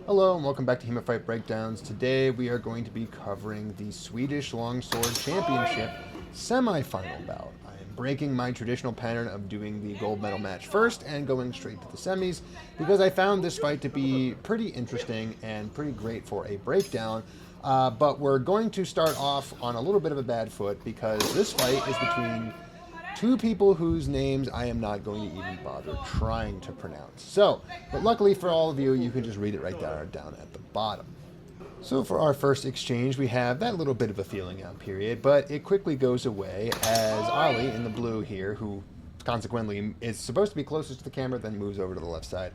Hello and welcome back to HEMA Fight Breakdowns. Today we are going to be covering the Swedish Longsword Championship semi-final bout. I am breaking my traditional pattern of doing the gold medal match first and going straight to the semis because I found this fight to be pretty interesting and pretty great for a breakdown. But we're going to start off on a little bit of a bad foot because this fight is between two people whose names I am not going to even bother trying to pronounce. But luckily for all of you, you can just read it right there down at the bottom. So for our first exchange, we have that little bit of a feeling out period, but it quickly goes away as Ali in the blue here, who consequently is supposed to be closest to the camera, then moves over to the left side,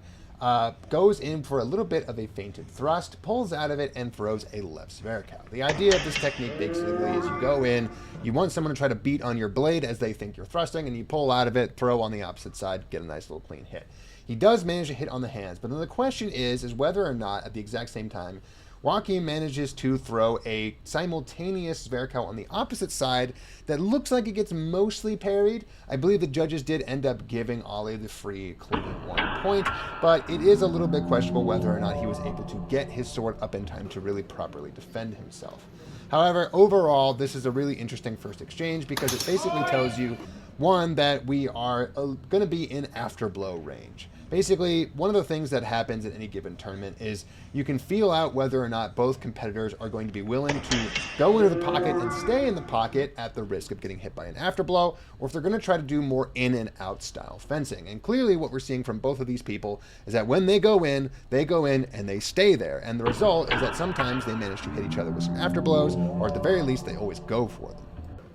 goes in for a little bit of a feinted thrust, pulls out of it, and throws a left Zverkow. The idea of this technique basically is you go in, you want someone to try to beat on your blade as they think you're thrusting, and you pull out of it, throw on the opposite side, get a nice little clean hit. He does manage to hit on the hands, but then the question is whether or not at the exact same time Joaquim manages to throw a simultaneous Zverkow on the opposite side that looks like it gets mostly parried. I believe the judges did end up giving Ali the free clean 1 point, but it is a little bit questionable whether or not he was able to get his sword up in time to really properly defend himself. However, overall, this is a really interesting first exchange because it basically tells you, one, that we are going to be in afterblow range. Basically, one of the things that happens at any given tournament is you can feel out whether or not both competitors are going to be willing to go into the pocket and stay in the pocket at the risk of getting hit by an afterblow, or if they're going to try to do more in and out style fencing. And clearly what we're seeing from both of these people is that when they go in and they stay there. And the result is that sometimes they manage to hit each other with some afterblows, or at the very least, they always go for them.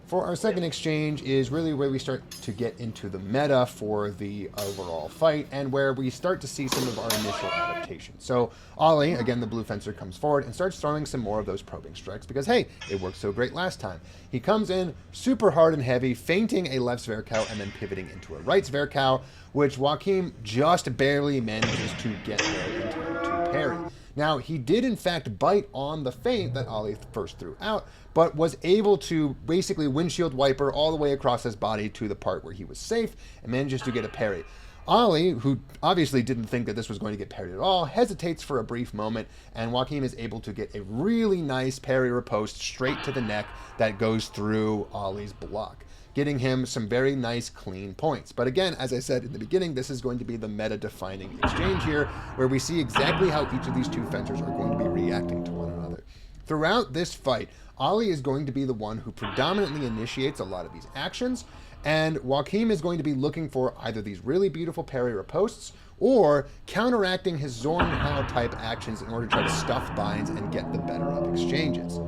For our second exchange is really where we start to get into the meta for the overall fight and where we start to see some of our initial adaptations. So Ali, again the blue fencer, comes forward and starts throwing some more of those probing strikes because, hey, it worked so great last time. He comes in super hard and heavy, feinting a left Zverkow and then pivoting into a right Zverkow, which Joaquim just barely manages to get there in time to parry. Now, he did in fact bite on the feint that Ali first threw out, but was able to basically windshield wiper all the way across his body to the part where he was safe and manages to get a parry. Ali, who obviously didn't think that this was going to get parried at all, hesitates for a brief moment, and Joaquim is able to get a really nice parry riposte straight to the neck that goes through Ali's block, getting him some very nice clean points. But again, as I said in the beginning, this is going to be the meta-defining exchange here, where we see exactly how each of these two fencers are going to be reacting to one another. Throughout this fight, Ali is going to be the one who predominantly initiates a lot of these actions, and Joaquim is going to be looking for either these really beautiful parry ripostes or counteracting his Zornhau type actions in order to try to stuff binds and get the better of exchanges.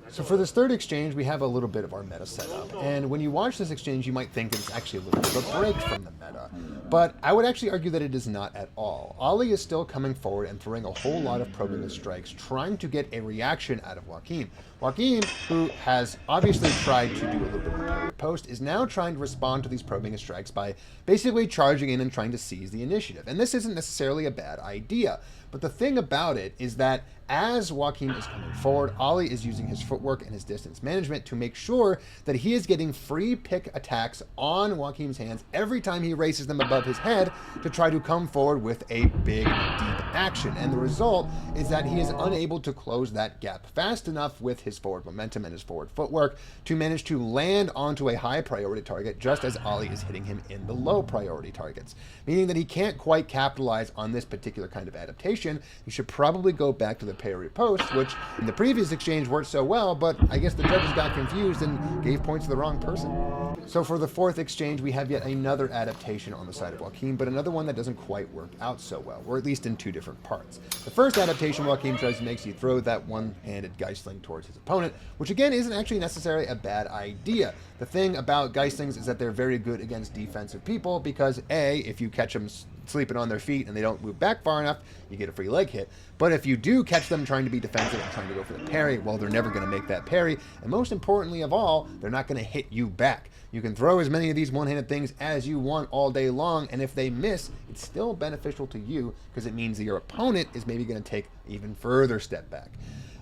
So for this third exchange, we have a little bit of our meta set up. And when you watch this exchange, you might think that it's actually a little bit of a break from the meta. But I would actually argue that it is not at all. Ali is still coming forward and throwing a whole lot of probing strikes, trying to get a reaction out of Joaquim. Joaquim, who has obviously tried to do a little bit of a parry post, is now trying to respond to these probing strikes by basically charging in and trying to seize the initiative. And this isn't necessarily a bad idea. But the thing about it is that as Joaquim is coming forward, Ali is using his footwork and his distance management to make sure that he is getting free pick attacks on Joaquim's hands every time he races them above his head to try to come forward with a big, deep action. And the result is that he is unable to close that gap fast enough with his forward momentum and his forward footwork to manage to land onto a high priority target just as Ali is hitting him in the low priority targets, meaning that he can't quite capitalize on this particular kind of adaptation. You should probably go back to the parry post, which in the previous exchange worked so well, but I guess the judges got confused and gave points to the wrong person. So for the fourth exchange, we have yet another adaptation on the side of Joaquim, but another one that doesn't quite work out so well, or at least in two different parts. The first adaptation Joaquim tries to make you throw that one-handed Geistling towards his opponent, which again isn't actually necessarily a bad idea. The thing about Geislings is that they're very good against defensive people because A, if you catch them sleeping on their feet and they don't move back far enough, you get a free leg hit. But if you do catch them trying to be defensive and trying to go for the parry, well, they're never going to make that parry. And most importantly of all, they're not going to hit you back. You can throw as many of these one-handed things as you want all day long, and if they miss, it's still beneficial to you because it means that your opponent is maybe going to take an even further step back.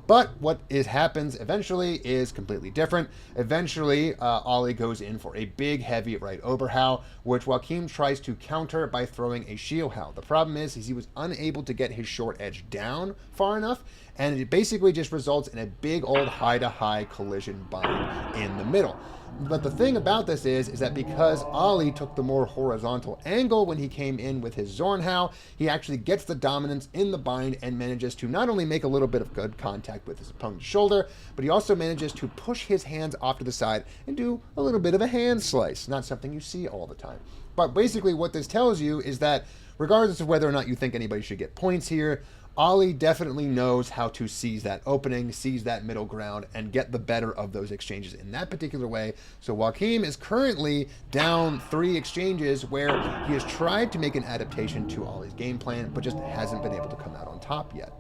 But what happens eventually is completely different. Eventually, Ali goes in for a big, heavy right overhow, which Joaquim tries to counter by throwing a shield how. The problem is he was unable to get his short edge down far enough, and it basically just results in a big old high-to-high collision bind in the middle. But the thing about this is that because Ali took the more horizontal angle when he came in with his Zornhau, he actually gets the dominance in the bind and manages to not only make a little bit of good contact with his opponent's shoulder, but he also manages to push his hands off to the side and do a little bit of a hand slice. Not something you see all the time. But basically what this tells you is that regardless of whether or not you think anybody should get points here, Ali definitely knows how to seize that opening, seize that middle ground, and get the better of those exchanges in that particular way. So Joaquim is currently down 3 exchanges where he has tried to make an adaptation to Ali's game plan, but just hasn't been able to come out on top yet.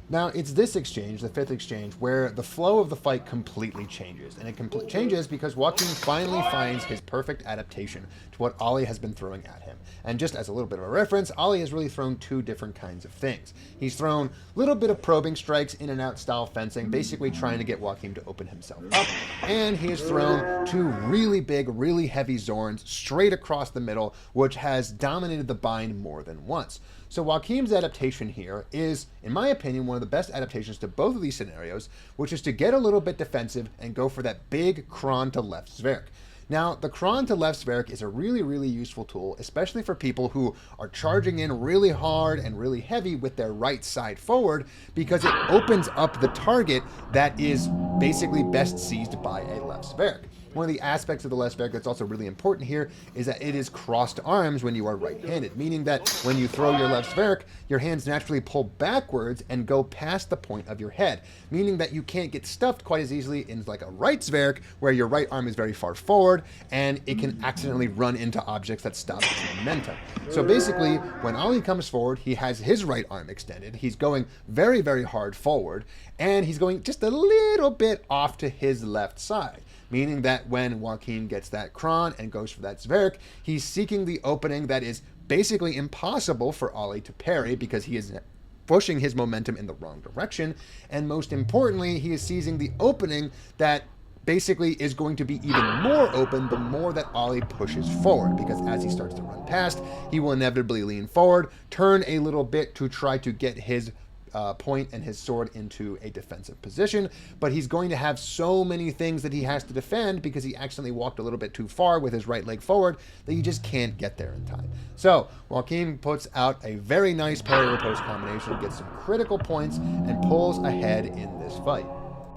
Now, it's this exchange, the 5th exchange, where the flow of the fight completely changes. And it changes because Joaquim finally finds his perfect adaptation to what Ali has been throwing at him. And just as a little bit of a reference, Ali has really thrown 2 different kinds of things. He's thrown a little bit of probing strikes, in and out style fencing, basically trying to get Joaquim to open himself up. And he has thrown 2 really big, really heavy Zorns straight across the middle, which has dominated the bind more than once. So Joaquim's adaptation here is, in my opinion, one of the best adaptations to both of these scenarios, which is to get a little bit defensive and go for that big Kron to left Zverik. Now, the Kron to left Zverik is a really, really useful tool, especially for people who are charging in really hard and really heavy with their right side forward, because it opens up the target that is basically best seized by a left Zverik. One of the aspects of the left Zverik that's also really important here is that it is crossed arms when you are right-handed, meaning that when you throw your left Zverik, your hands naturally pull backwards and go past the point of your head, meaning that you can't get stuffed quite as easily in like a right Zverik, where your right arm is very far forward and it can accidentally run into objects that stop its momentum. So basically, when Ali comes forward, he has his right arm extended, he's going very, very hard forward, and he's going just a little bit off to his left side. Meaning that when Joaquim gets that Kron and goes for that Zverik, he's seeking the opening that is basically impossible for Ali to parry because he is pushing his momentum in the wrong direction. And most importantly, he is seizing the opening that basically is going to be even more open the more that Ali pushes forward, because as he starts to run past, he will inevitably lean forward, turn a little bit to try to get his point and his sword into a defensive position, but he's going to have so many things that he has to defend because he accidentally walked a little bit too far with his right leg forward that you just can't get there in time. So Joaquim puts out a very nice parry riposte combination, gets some critical points, and pulls ahead in this fight.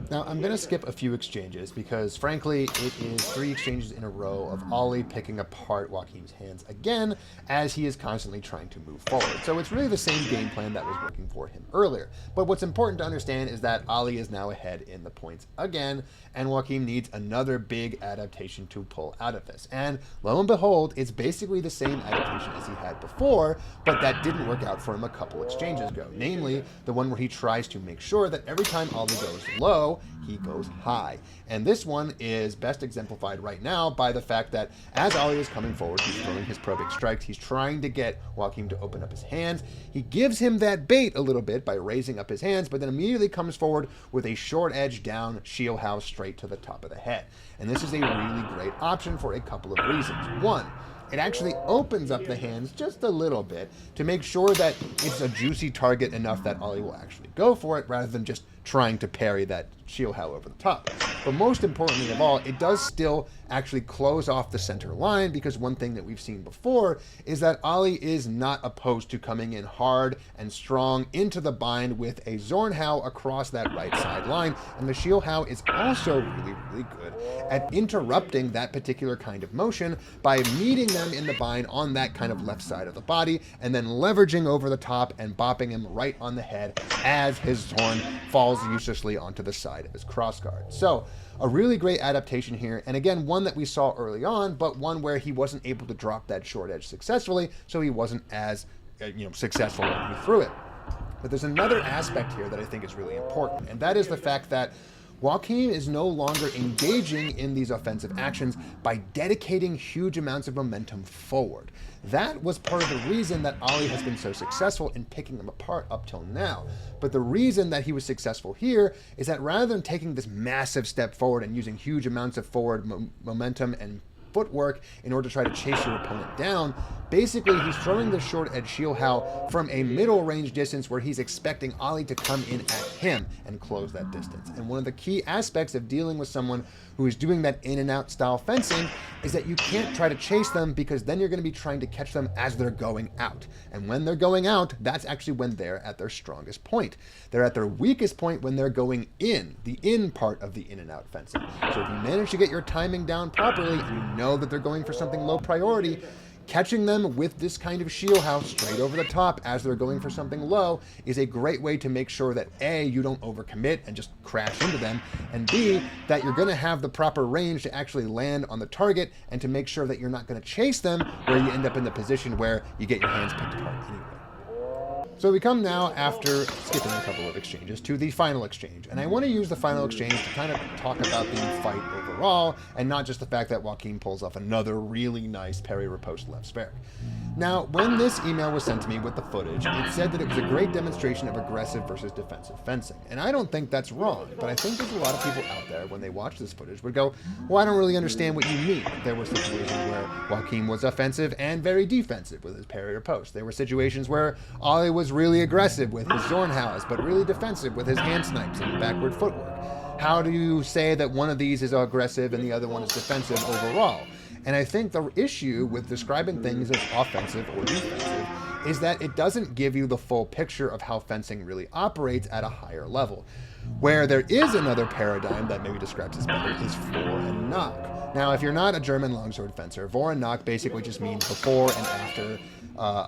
Now, I'm going to skip a few exchanges because, frankly, it is 3 exchanges in a row of Ali picking apart Joaquim's hands again as he is constantly trying to move forward. So it's really the same game plan that was working for him earlier. But what's important to understand is that Ali is now ahead in the points again, and Joaquim needs another big adaptation to pull out of this. And lo and behold, it's basically the same adaptation as he had before, but that didn't work out for him a couple exchanges ago. Namely, the one where he tries to make sure that every time Ali goes low, he goes high. And this one is best exemplified right now by the fact that as Ali is coming forward, he's throwing his probing strikes, he's trying to get Joaquim to open up his hands. He gives him that bait a little bit by raising up his hands, but then immediately comes forward with a short edge down shield house straight to the top of the head. And this is a really great option for a couple of reasons. One, it actually opens up the hands just a little bit to make sure that it's a juicy target enough that Ali will actually go for it rather than just trying to parry that shield how over the top. But most importantly of all, it does still actually close off the center line, because one thing that we've seen before is that Ali is not opposed to coming in hard and strong into the bind with a Zornhau across that right side line, and the shield how is also really, really good at interrupting that particular kind of motion by meeting them in the bind on that kind of left side of the body and then leveraging over the top and bopping him right on the head as his Zorn falls uselessly onto the side of his crossguard. So a really great adaptation here, and again, one that we saw early on, but one where he wasn't able to drop that short edge successfully, so he wasn't as successful when he threw it. But there's another aspect here that I think is really important, and that is the fact that Joaquim is no longer engaging in these offensive actions by dedicating huge amounts of momentum forward. That was part of the reason that Ali has been so successful in picking them apart up till now. But the reason that he was successful here is that rather than taking this massive step forward and using huge amounts of forward momentum and footwork in order to try to chase your opponent down, basically he's throwing the short edge shield how from a middle range distance where he's expecting Ali to come in at him and close that distance. And one of the key aspects of dealing with someone who is doing that in and out style fencing is that you can't try to chase them, because then you're going to be trying to catch them as they're going out. And when they're going out, that's actually when they're at their strongest point. They're at their weakest point when they're going in, the in part of the in and out fencing. So if you manage to get your timing down properly and you know that they're going for something low priority, catching them with this kind of shield house straight over the top as they're going for something low is a great way to make sure that A, you don't overcommit and just crash into them, and B, that you're going to have the proper range to actually land on the target and to make sure that you're not going to chase them where you end up in the position where you get your hands picked apart anyway. So we come now, after skipping a couple of exchanges, to the final exchange. And I want to use the final exchange to kind of talk about the fight overall, and not just the fact that Joaquim pulls off another really nice parry riposte left spheric. Now, when this email was sent to me with the footage, it said that it was a great demonstration of aggressive versus defensive fencing. And I don't think that's wrong, but I think there's a lot of people out there, when they watch this footage, would go, well, I don't really understand what you mean. There were situations where Joaquim was offensive and very defensive with his parry riposte. There were situations where Ali was really aggressive with his Zornhaus, but really defensive with his hand snipes and backward footwork. How do you say that one of these is aggressive and the other one is defensive overall? And I think the issue with describing things as offensive or defensive is that it doesn't give you the full picture of how fencing really operates at a higher level. Where there is another paradigm that maybe describes this better is Vor and Nach. Now, if you're not a German longsword fencer, Vor and Nach basically just means before and after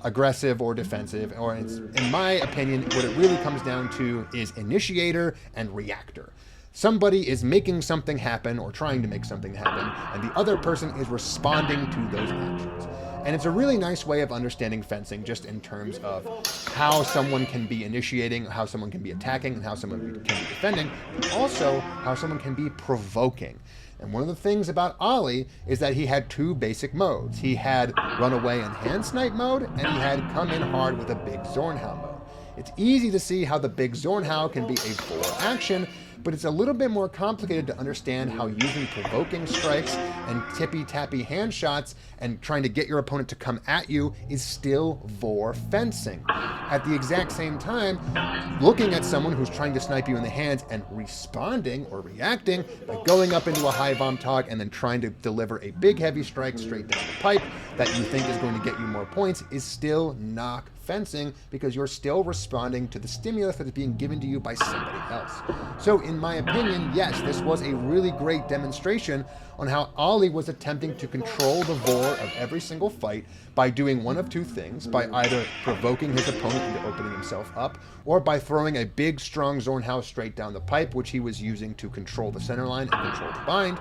aggressive or defensive, or it's, in my opinion, what it really comes down to is initiator and reactor. Somebody is making something happen or trying to make something happen, and the other person is responding to those actions. And it's a really nice way of understanding fencing, just in terms of how someone can be initiating, how someone can be attacking, and how someone can be defending, but also how someone can be provoking. And one of the things about Ali is that he had two basic modes. He had runaway and hand snipe mode, and he had come in hard with a big Zornhau mode. It's easy to see how the big Zornhau can be a Vor action, but it's a little bit more complicated to understand how using provoking strikes and tippy-tappy hand shots and trying to get your opponent to come at you is still Vor fencing. At the exact same time, looking at someone who's trying to snipe you in the hands and responding or reacting by going up into a high vom tog and then trying to deliver a big heavy strike straight down the pipe that you think is going to get you more points is still Nach fencing, because you're still responding to the stimulus that is being given to you by somebody else. So in my opinion, yes, this was a really great demonstration on how Ali was attempting to control the Vor of every single fight by doing one of two things, by either provoking his opponent into opening himself up, or by throwing a big, strong Zornhaus straight down the pipe, which he was using to control the center line and control the bind.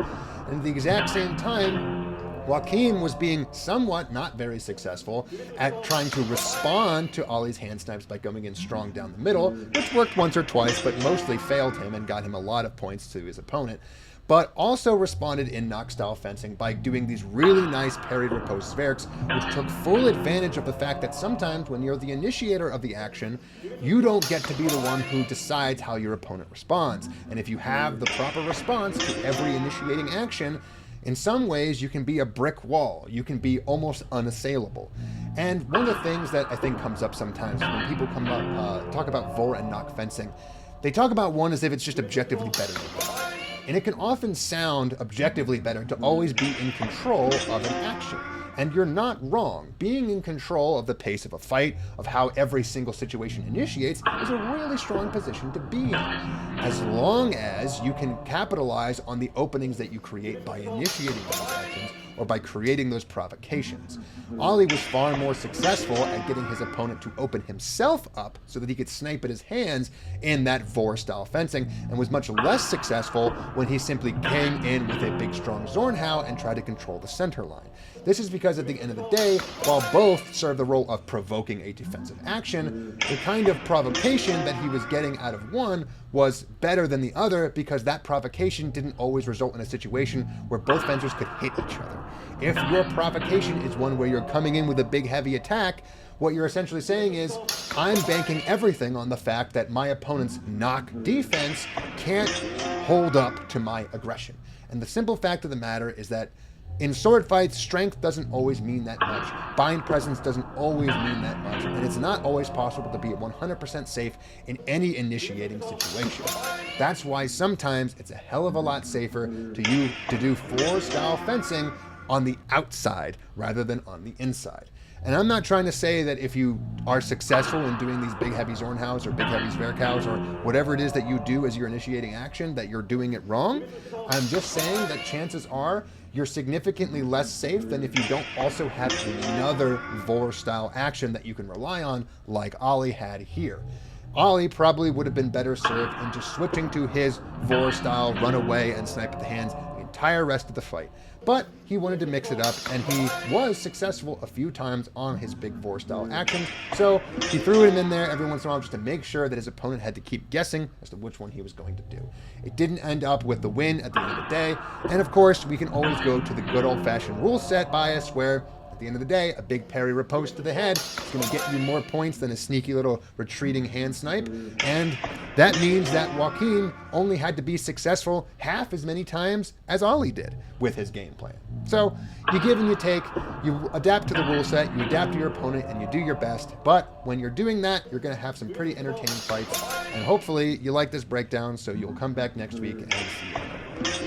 And at the exact same time, Joaquim was being somewhat not very successful at trying to respond to Ali's hand snipes by coming in strong down the middle, which worked once or twice, but mostly failed him and got him a lot of points to his opponent. But also responded in Nach-style fencing by doing these really nice parried riposte spherics, which took full advantage of the fact that sometimes when you're the initiator of the action, you don't get to be the one who decides how your opponent responds. And if you have the proper response to every initiating action, in some ways, you can be a brick wall. You can be almost unassailable. And one of the things that I think comes up sometimes when people come up, talk about Vor and Nach fencing, they talk about one as if it's just objectively better than the other. And it can often sound objectively better to always be in control of an action. And you're not wrong. Being in control of the pace of a fight, of how every single situation initiates, is a really strong position to be in, as long as you can capitalize on the openings that you create by initiating those actions, or by creating those provocations. Ollie was far more successful at getting his opponent to open himself up so that he could snipe at his hands in that Vor-style fencing, and was much less successful when he simply came in with a big strong Zornhau and tried to control the center line. This is because at the end of the day, while both serve the role of provoking a defensive action, the kind of provocation that he was getting out of one was better than the other because that provocation didn't always result in a situation where both fencers could hit each other. If your provocation is one where you're coming in with a big heavy attack, what you're essentially saying is, I'm banking everything on the fact that my opponent's Nach defense can't hold up to my aggression. And the simple fact of the matter is that in sword fights, strength doesn't always mean that much. Bind presence doesn't always mean that much. And it's not always possible to be 100% safe in any initiating situation. That's why sometimes it's a hell of a lot safer to do Vor-style fencing on the outside rather than on the inside. And I'm not trying to say that if you are successful in doing these big heavy Zornhaus or big heavy Zwerghaus or whatever it is that you do as your initiating action, that you're doing it wrong. I'm just saying that chances are you're significantly less safe than if you don't also have another Vor-style action that you can rely on, like Ollie had here. Ollie probably would have been better served in just switching to his Vor-style run away and snipe at the hands the entire rest of the fight. But he wanted to mix it up, and he was successful a few times on his big Vor-style actions, so he threw him in there every once in a while just to make sure that his opponent had to keep guessing as to which one he was going to do. It didn't end up with the win at the end of the day, and of course we can always go to the good old-fashioned rule set bias where at the end of the day, a big parry riposte to the head is going to get you more points than a sneaky little retreating hand snipe. And that means that Joaquin only had to be successful half as many times as Ollie did with his game plan. So you give and you take, you adapt to the rule set, you adapt to your opponent, and you do your best. But when you're doing that, you're going to have some pretty entertaining fights. And hopefully you like this breakdown, so you'll come back next week and see you.